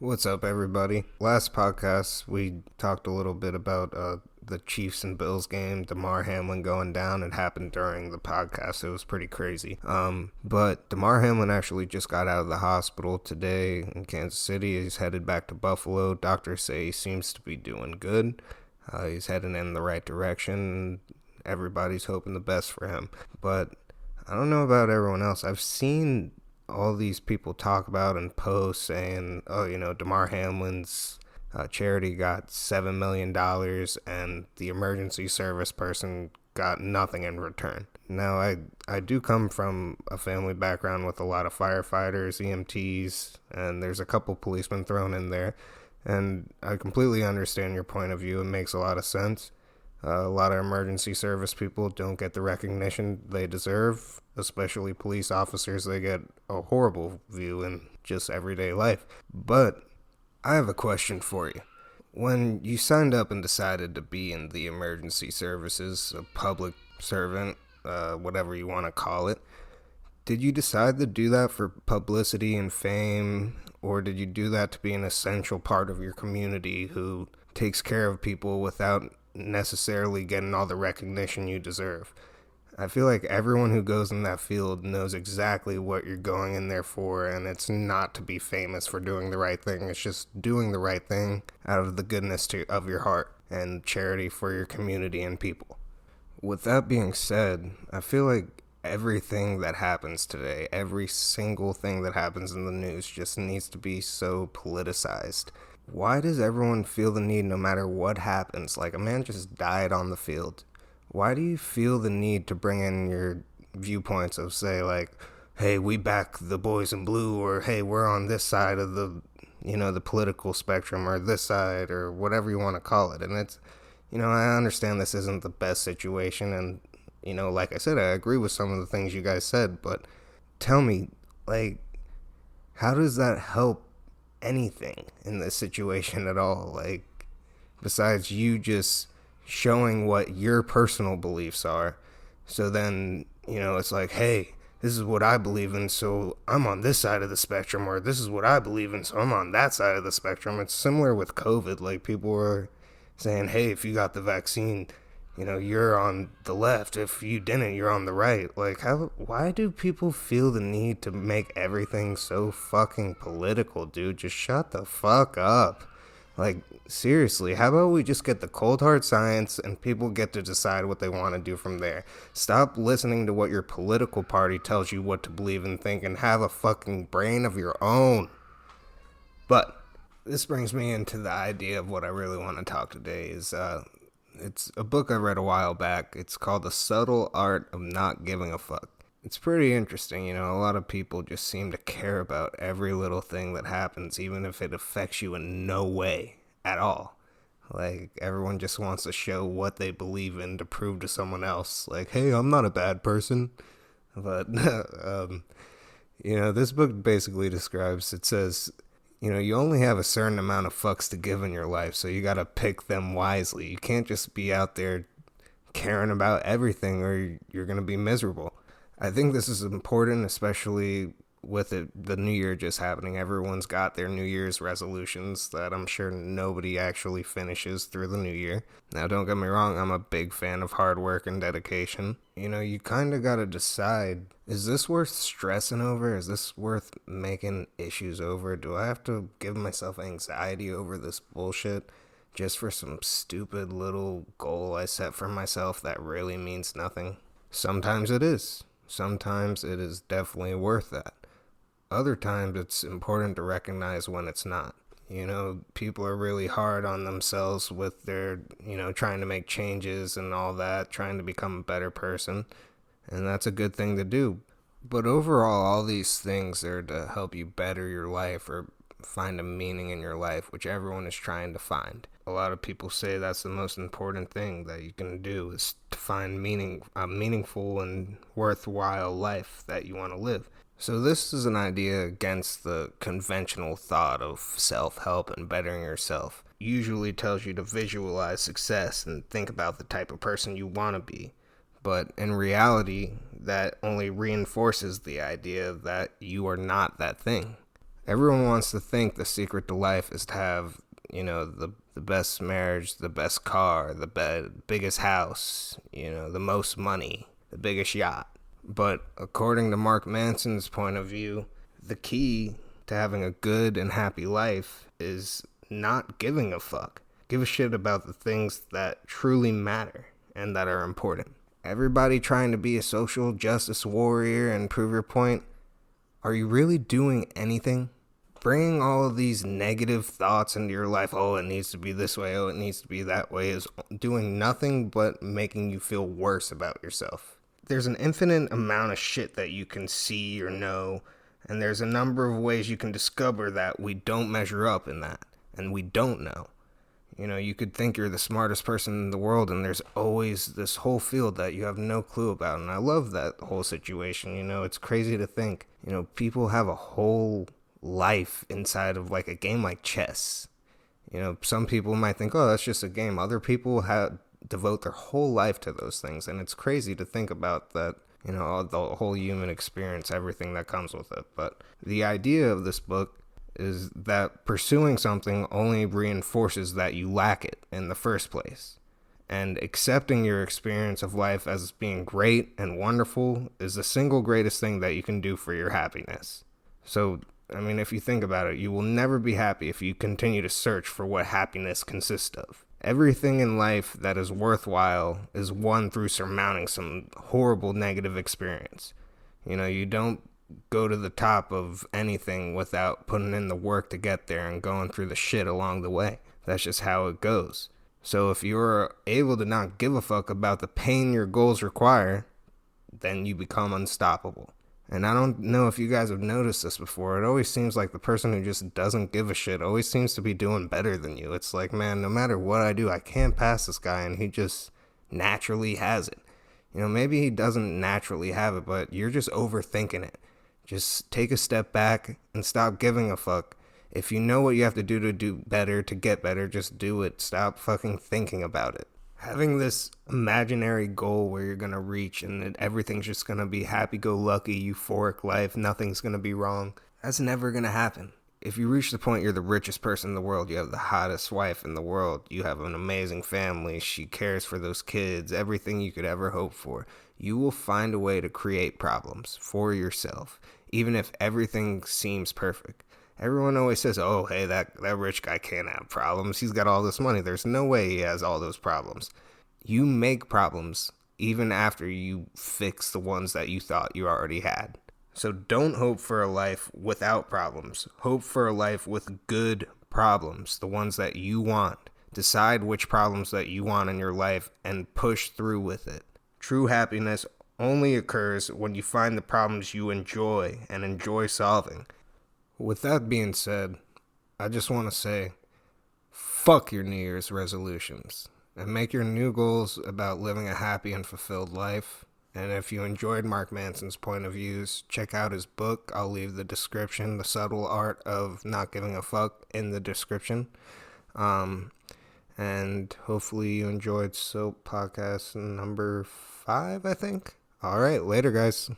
What's up, everybody? Last podcast, we talked a little bit about the Chiefs and Bills game, Damar Hamlin going down. It happened during the podcast. It was pretty crazy. But Damar Hamlin actually just got out of the hospital today in Kansas City. He's headed back to Buffalo. Doctors say he seems to be doing good. He's heading in the right direction. Everybody's hoping the best for him. But I don't know about everyone else. I've seen all these people talk about and post saying, Damar Hamlin's charity got $7 million and the emergency service person got nothing in return. Now, I do come from a family background with a lot of firefighters, EMTs, and there's a couple policemen thrown in there. And I completely understand your point of view. It makes a lot of sense. A lot of emergency service people don't get the recognition they deserve, especially police officers. They get a horrible view in just everyday life. But I have a question for you. When you signed up and decided to be in the emergency services, a public servant, whatever you want to call it, did you decide to do that for publicity and fame, or did you do that to be an essential part of your community who takes care of people without necessarily getting all the recognition you deserve? I feel like everyone who goes in that field knows exactly what you're going in there for, and it's not to be famous for doing the right thing. It's just doing the right thing out of the goodness of your heart and charity for your community and people. With that being said, I feel like everything that happens today, every single thing that happens in the news just needs to be so politicized. Why does everyone feel the need, no matter what happens? Like, a man just died on the field. Why do you feel the need to bring in your viewpoints of, say, like, hey, we back the boys in blue, or hey, we're on this side of the political spectrum, or this side, or whatever you want to call it? And it's, I understand this isn't the best situation, and, like I said, I agree with some of the things you guys said, but tell me, like, how does that help anything in this situation at all? Like, besides you just showing what your personal beliefs are. So then, it's like, hey, this is what I believe in, so I'm on this side of the spectrum, or this is what I believe in, so I'm on that side of the spectrum. It's similar with COVID. Like, people were saying, hey, if you got the vaccine, you're on the left. If you didn't, you're on the right. Like, why do people feel the need to make everything so fucking political, dude? Just shut the fuck up. Like, seriously, how about we just get the cold hard science and people get to decide what they want to do from there? Stop listening to what your political party tells you what to believe and think, and have a fucking brain of your own. But this brings me into the idea of what I really want to talk today is, it's a book I read a while back. It's called The Subtle Art of Not Giving a Fuck. It's pretty interesting, a lot of people just seem to care about every little thing that happens, even if it affects you in no way at all. Like, everyone just wants to show what they believe in to prove to someone else, like, hey, I'm not a bad person. But, this book basically describes, it says, you only have a certain amount of fucks to give in your life, so you gotta pick them wisely. You can't just be out there caring about everything, or you're gonna be miserable. I think this is important, especially with the New Year just happening. Everyone's got their New Year's resolutions that I'm sure nobody actually finishes through the New Year. Now, don't get me wrong, I'm a big fan of hard work and dedication. You kind of got to decide, is this worth stressing over? Is this worth making issues over? Do I have to give myself anxiety over this bullshit just for some stupid little goal I set for myself that really means nothing? Sometimes it is. Sometimes it is definitely worth that. Other times it's important to recognize when it's not. People are really hard on themselves with their, trying to make changes and all that, trying to become a better person. And that's a good thing to do. But overall, all these things are to help you better your life or find a meaning in your life, which everyone is trying to find. A lot of people say that's the most important thing that you can do, is to find a meaningful and worthwhile life that you want to live. So this is an idea against the conventional thought of self-help and bettering yourself. Usually tells you to visualize success and think about the type of person you want to be. But in reality, that only reinforces the idea that you are not that thing. Everyone wants to think the secret to life is to have, the best marriage, the best car, the biggest house, the most money, the biggest yacht. But according to Mark Manson's point of view, the key to having a good and happy life is not giving a fuck. Give a shit about the things that truly matter and that are important. Everybody trying to be a social justice warrior and prove your point. Are you really doing anything? Bringing all of these negative thoughts into your life, oh, it needs to be this way, oh, it needs to be that way, is doing nothing but making you feel worse about yourself. There's an infinite amount of shit that you can see or know, and there's a number of ways you can discover that we don't measure up in that, and we don't know. You could think you're the smartest person in the world, and there's always this whole field that you have no clue about, and I love that whole situation. It's crazy to think, people have a whole life inside of like a game like chess. Some people might think, oh, that's just a game. Other people devote their whole life to those things, and it's crazy to think about that, the whole human experience, everything that comes with it. But the idea of this book is that pursuing something only reinforces that you lack it in the first place. And accepting your experience of life as being great and wonderful is the single greatest thing that you can do for your happiness. So, if you think about it, you will never be happy if you continue to search for what happiness consists of. Everything in life that is worthwhile is won through surmounting some horrible negative experience. You don't go to the top of anything without putting in the work to get there and going through the shit along the way. That's just how it goes. So if you're able to not give a fuck about the pain your goals require, then you become unstoppable. And I don't know if you guys have noticed this before. It always seems like the person who just doesn't give a shit always seems to be doing better than you. It's like, man, no matter what I do, I can't pass this guy, and he just naturally has it. Maybe he doesn't naturally have it, but you're just overthinking it. Just take a step back and stop giving a fuck. If you know what you have to do better, to get better, just do it. Stop fucking thinking about it. Having this imaginary goal where you're going to reach and that everything's just going to be happy-go-lucky, euphoric life, nothing's going to be wrong, that's never going to happen. If you reach the point you're the richest person in the world, you have the hottest wife in the world, you have an amazing family, she cares for those kids, everything you could ever hope for, you will find a way to create problems for yourself, even if everything seems perfect. Everyone always says, oh, hey, that rich guy can't have problems. He's got all this money. There's no way he has all those problems. You make problems even after you fix the ones that you thought you already had. So don't hope for a life without problems. Hope for a life with good problems, the ones that you want. Decide which problems that you want in your life and push through with it. True happiness only occurs when you find the problems you enjoy and enjoy solving. With that being said, I just want to say, fuck your New Year's resolutions and make your new goals about living a happy and fulfilled life. And if you enjoyed Mark Manson's point of views, check out his book. I'll leave the description, The Subtle Art of Not Giving a Fuck, in the description. And hopefully you enjoyed SILT Podcast number 5, I think. All right, later, guys.